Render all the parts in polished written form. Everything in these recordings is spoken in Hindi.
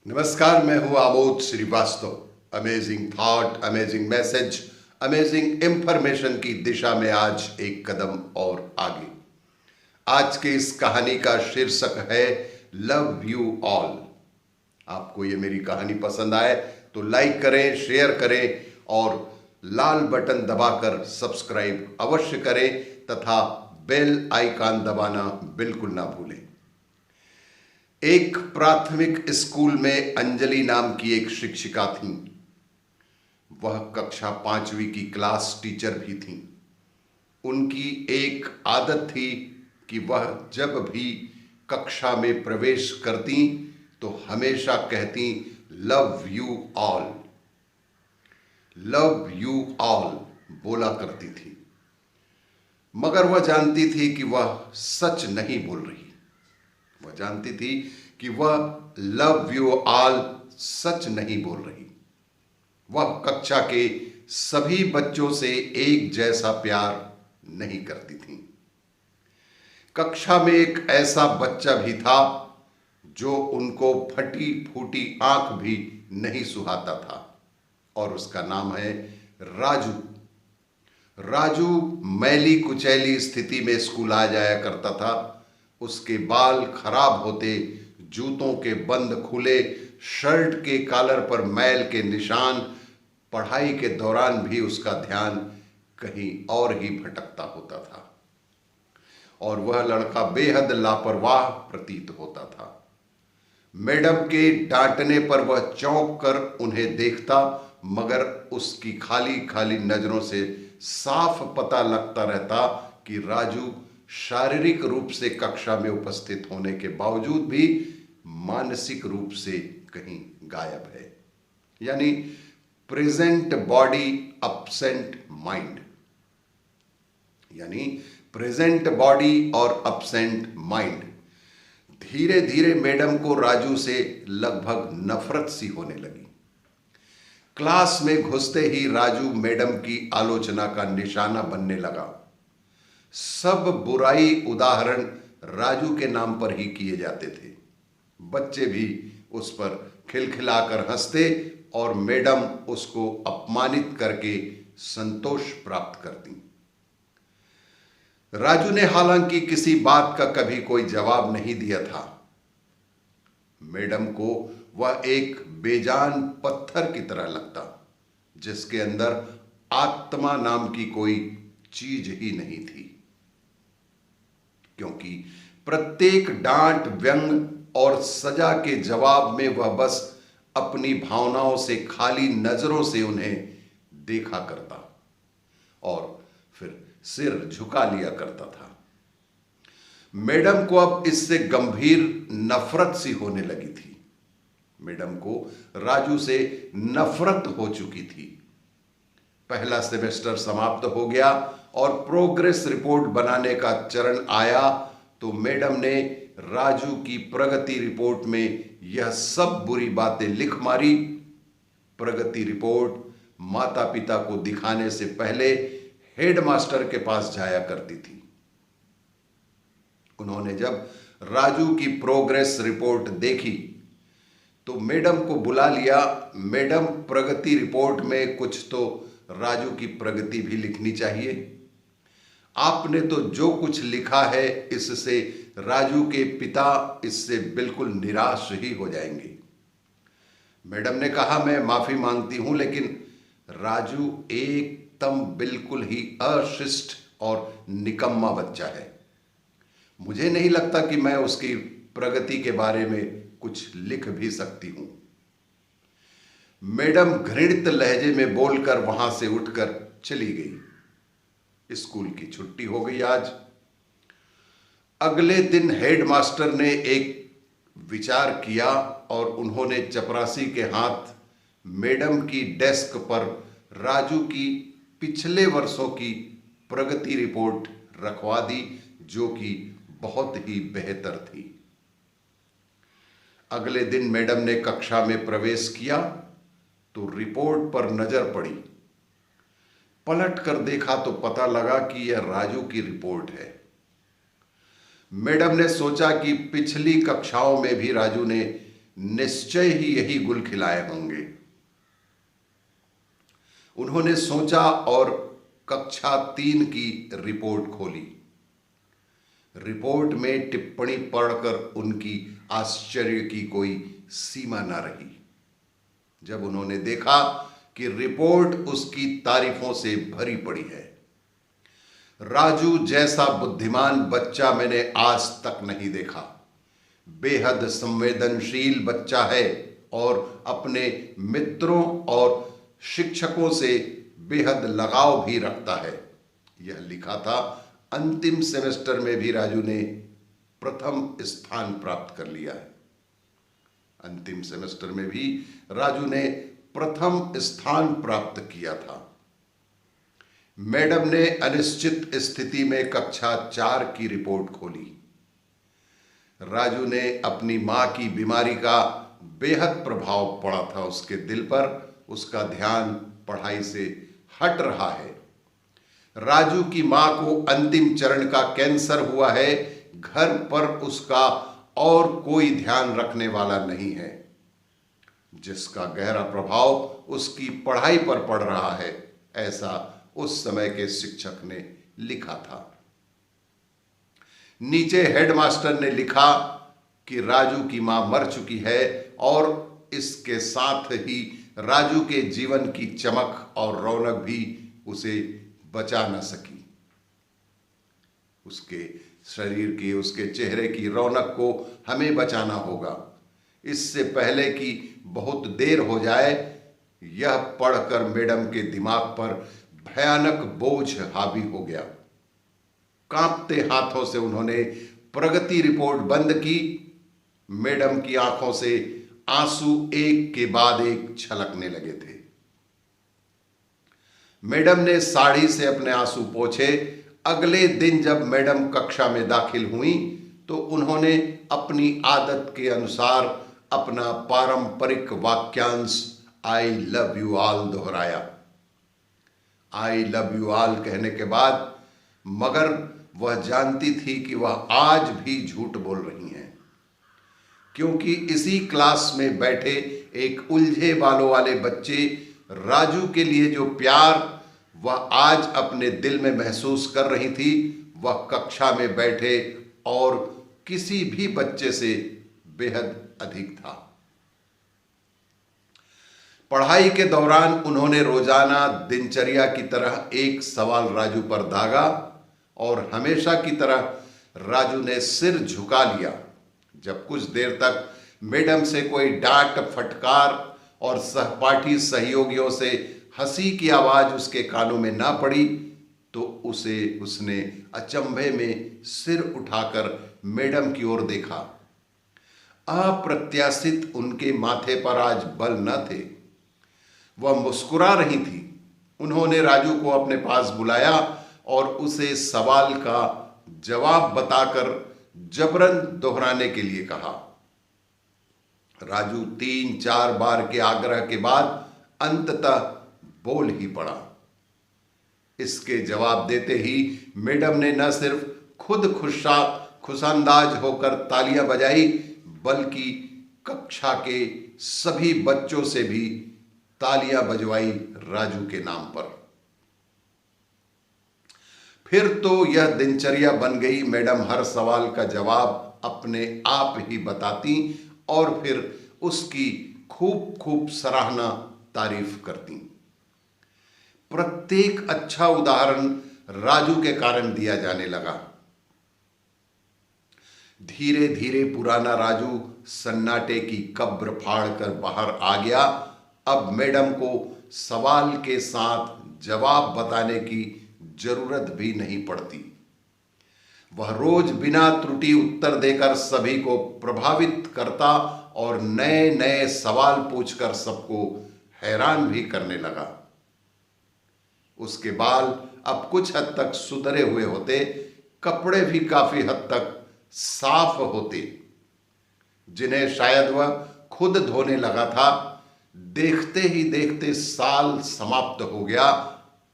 नमस्कार, मैं हूं Amod Srivastava. Amazing thought, amazing message, amazing information की दिशा में आज एक कदम और आगे। आज की इस कहानी का शीर्षक है लव यू ऑल। आपको ये मेरी कहानी पसंद आए तो लाइक करें, शेयर करें और लाल बटन दबाकर सब्सक्राइब अवश्य करें तथा बेल आइकन दबाना बिल्कुल ना भूलें। एक प्राथमिक स्कूल में अंजलि नाम की एक शिक्षिका थीं। वह कक्षा 5वीं की क्लास टीचर भी थीं। उनकी एक आदत थी कि वह जब भी कक्षा में प्रवेश करती तो हमेशा कहती love you all, love you all बोला करती थी। मगर वह जानती थी कि वह सच नहीं बोल रही। वह जानती थी कि वह लव यू ऑल सच नहीं बोल रही। वह कक्षा के सभी बच्चों से एक जैसा प्यार नहीं करती थी। कक्षा में एक ऐसा बच्चा भी था जो उनको फटी फूटी आंख भी नहीं सुहाता था और उसका नाम है राजू। राजू मैली कुचैली स्थिति में स्कूल आ जाया करता था। उसके बाल खराब होते, जूतों के बंद खुले, शर्ट के कॉलर पर मैल के निशान। पढ़ाई के दौरान भी उसका ध्यान कहीं और ही भटकता होता था और वह लड़का बेहद लापरवाह प्रतीत होता था। मैडम के डांटने पर वह चौंक कर उन्हें देखता, मगर उसकी खाली खाली नजरों से साफ पता लगता रहता कि राजू शारीरिक रूप से कक्षा में उपस्थित होने के बावजूद भी मानसिक रूप से कहीं गायब है। यानी प्रेजेंट बॉडी अपसेंट माइंड, यानी प्रेजेंट बॉडी और अपसेंट माइंड। धीरे धीरे मैडम को राजू से लगभग नफरत सी होने लगी। क्लास में घुसते ही राजू मैडम की आलोचना का निशाना बनने लगा। सब बुराई उदाहरण राजू के नाम पर ही किए जाते थे। बच्चे भी उस पर खिलखिलाकर हंसते और मैडम उसको अपमानित करके संतोष प्राप्त करती। राजू ने हालांकि किसी बात का कभी कोई जवाब नहीं दिया था। मैडम को वह एक बेजान पत्थर की तरह लगता जिसके अंदर आत्मा नाम की कोई चीज ही नहीं थी, क्योंकि प्रत्येक डांट, व्यंग और सजा के जवाब में वह बस अपनी भावनाओं से खाली नजरों से उन्हें देखा करता और फिर सिर झुका लिया करता था। मैडम को अब इससे गंभीर नफरत सी होने लगी थी। मैडम को राजू से नफरत हो चुकी थी। पहला सेमेस्टर समाप्त हो गया और प्रोग्रेस रिपोर्ट बनाने का चरण आया तो मैडम ने राजू की प्रगति रिपोर्ट में यह सब बुरी बातें लिख मारी। प्रगति रिपोर्ट माता पिता को दिखाने से पहले हेडमास्टर के पास जाया करती थी। उन्होंने जब राजू की प्रोग्रेस रिपोर्ट देखी तो मैडम को बुला लिया। मैडम, प्रगति रिपोर्ट में कुछ तो राजू की प्रगति भी लिखनी चाहिए। आपने तो जो कुछ लिखा है इससे राजू के पिता इससे बिल्कुल निराश ही हो जाएंगे। मैडम ने कहा, मैं माफी मांगती हूं, लेकिन राजू एकदम बिल्कुल ही अशिष्ट और निकम्मा बच्चा है। मुझे नहीं लगता कि मैं उसकी प्रगति के बारे में कुछ लिख भी सकती हूं। मैडम घृणित लहजे में बोलकर वहां से उठकर चली गई। स्कूल की छुट्टी हो गई आज। अगले दिन हेडमास्टर ने एक विचार किया और उन्होंने चपरासी के हाथ मैडम की डेस्क पर राजू की पिछले वर्षों की प्रगति रिपोर्ट रखवा दी, जो कि बहुत ही बेहतर थी। अगले दिन मैडम ने कक्षा में प्रवेश किया तो रिपोर्ट पर नजर पड़ी। पलट कर देखा तो पता लगा कि यह राजू की रिपोर्ट है। मैडम ने सोचा कि पिछली कक्षाओं में भी राजू ने निश्चय ही यही गुल खिलाए होंगे। उन्होंने सोचा और कक्षा 3 की रिपोर्ट खोली। रिपोर्ट में टिप्पणी पढ़कर उनकी आश्चर्य की कोई सीमा न रही जब उन्होंने देखा कि रिपोर्ट उसकी तारीफों से भरी पड़ी है। राजू जैसा बुद्धिमान बच्चा मैंने आज तक नहीं देखा। बेहद संवेदनशील बच्चा है और अपने मित्रों और शिक्षकों से बेहद लगाव भी रखता है। यह लिखा था। अंतिम सेमेस्टर में भी राजू ने प्रथम स्थान प्राप्त कर लिया है। अंतिम सेमेस्टर में भी राजू ने प्रथम स्थान प्राप्त किया था। मैडम ने अनिश्चित स्थिति में कक्षा 4 की रिपोर्ट खोली। राजू ने अपनी मां की बीमारी का बेहद प्रभाव पड़ा था उसके दिल पर। उसका ध्यान पढ़ाई से हट रहा है। राजू की मां को अंतिम चरण का कैंसर हुआ है। घर पर उसका और कोई ध्यान रखने वाला नहीं है, जिसका गहरा प्रभाव उसकी पढ़ाई पर पड़ रहा है, ऐसा उस समय के शिक्षक ने लिखा था। नीचे हेडमास्टर ने लिखा कि राजू की मां मर चुकी है और इसके साथ ही राजू के जीवन की चमक और रौनक भी उसे बचा न सकी। उसके शरीर की, उसके चेहरे की रौनक को हमें बचाना होगा, इससे पहले कि बहुत देर हो जाए। यह पढ़कर मैडम के दिमाग पर भयानक बोझ हावी हो गया। कांपते हाथों से उन्होंने प्रगति रिपोर्ट बंद की। मैडम की आंखों से आंसू एक के बाद एक छलकने लगे थे। मैडम ने साड़ी से अपने आंसू पोंछे। अगले दिन जब मैडम कक्षा में दाखिल हुई तो उन्होंने अपनी आदत के अनुसार अपना पारंपरिक वाक्यांश आई लव यू ऑल दोहराया। आई लव यू ऑल कहने के बाद मगर वह जानती थी कि वह आज भी झूठ बोल रही हैं, क्योंकि इसी क्लास में बैठे एक उलझे बालों वाले बच्चे राजू के लिए जो प्यार वह आज अपने दिल में महसूस कर रही थी, वह कक्षा में बैठे और किसी भी बच्चे से बेहद अधिक था। पढ़ाई के दौरान उन्होंने रोजाना दिनचर्या की तरह एक सवाल राजू पर दागा और हमेशा की तरह राजू ने सिर झुका लिया। जब कुछ देर तक मैडम से कोई डांट फटकार और सहपाठी सहयोगियों से हंसी की आवाज उसके कानों में ना पड़ी तो उसने अचंभे में सिर उठाकर मैडम की ओर देखा। अप्रत्याशित उनके माथे पर आज बल न थे। वह मुस्कुरा रही थी। उन्होंने राजू को अपने पास बुलाया और उसे सवाल का जवाब बताकर जबरन दोहराने के लिए कहा। राजू 3-4 बार के आग्रह के बाद अंततः बोल ही पड़ा। इसके जवाब देते ही मैडम ने न सिर्फ खुद खुशांदाज होकर तालियां बजाई, बल्कि कक्षा के सभी बच्चों से भी तालियां बजवाई राजू के नाम पर। फिर तो यह दिनचर्या बन गई। मैडम हर सवाल का जवाब अपने आप ही बताती और फिर उसकी खूब खूब सराहना तारीफ करती। प्रत्येक अच्छा उदाहरण राजू के कारण दिया जाने लगा। धीरे धीरे पुराना राजू सन्नाटे की कब्र फाड़कर बाहर आ गया। अब मैडम को सवाल के साथ जवाब बताने की जरूरत भी नहीं पड़ती। वह रोज बिना त्रुटि उत्तर देकर सभी को प्रभावित करता और नए नए सवाल पूछकर सबको हैरान भी करने लगा। उसके बाल अब कुछ हद तक सुधरे हुए होते, कपड़े भी काफी हद तक साफ होते, जिन्हें शायद वह खुद धोने लगा था। देखते ही देखते साल समाप्त हो गया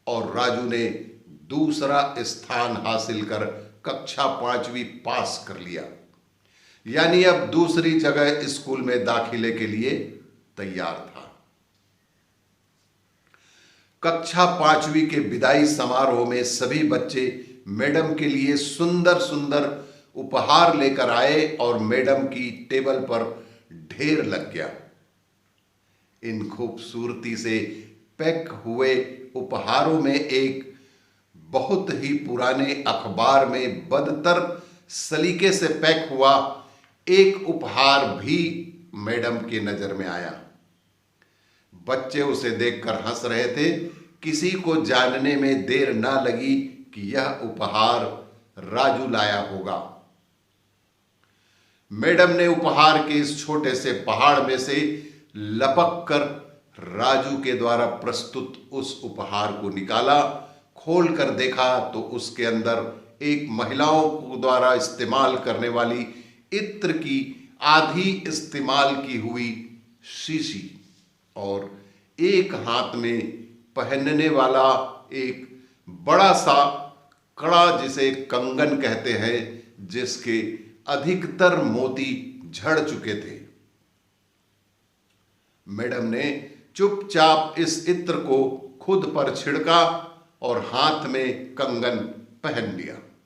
और राजू ने दूसरा स्थान हासिल कर कक्षा 5वीं पास कर लिया। यानी अब दूसरी जगह स्कूल में दाखिले के लिए तैयार था। कक्षा 5वीं के विदाई समारोह में सभी बच्चे मैडम के लिए सुंदर सुंदर उपहार लेकर आए और मैडम की टेबल पर ढेर लग गया। इन खूबसूरती से पैक हुए उपहारों में एक बहुत ही पुराने अखबार में बदतर सलीके से पैक हुआ एक उपहार भी मैडम की नजर में आया। बच्चे उसे देखकर हंस रहे थे। किसी को जानने में देर ना लगी कि यह उपहार राजू लाया होगा। मैडम ने उपहार के इस छोटे से पहाड़ में से लपक कर राजू के द्वारा प्रस्तुत उस उपहार को निकाला। खोल कर देखा तो उसके अंदर एक महिलाओं को द्वारा इस्तेमाल करने वाली इत्र की आधी इस्तेमाल की हुई शीशी और एक हाथ में पहनने वाला एक बड़ा सा कड़ा जिसे कंगन कहते हैं, जिसके अधिकतर मोती झड़ चुके थे। मैडम ने चुपचाप इस इत्र को खुद पर छिड़का और हाथ में कंगन पहन लिया।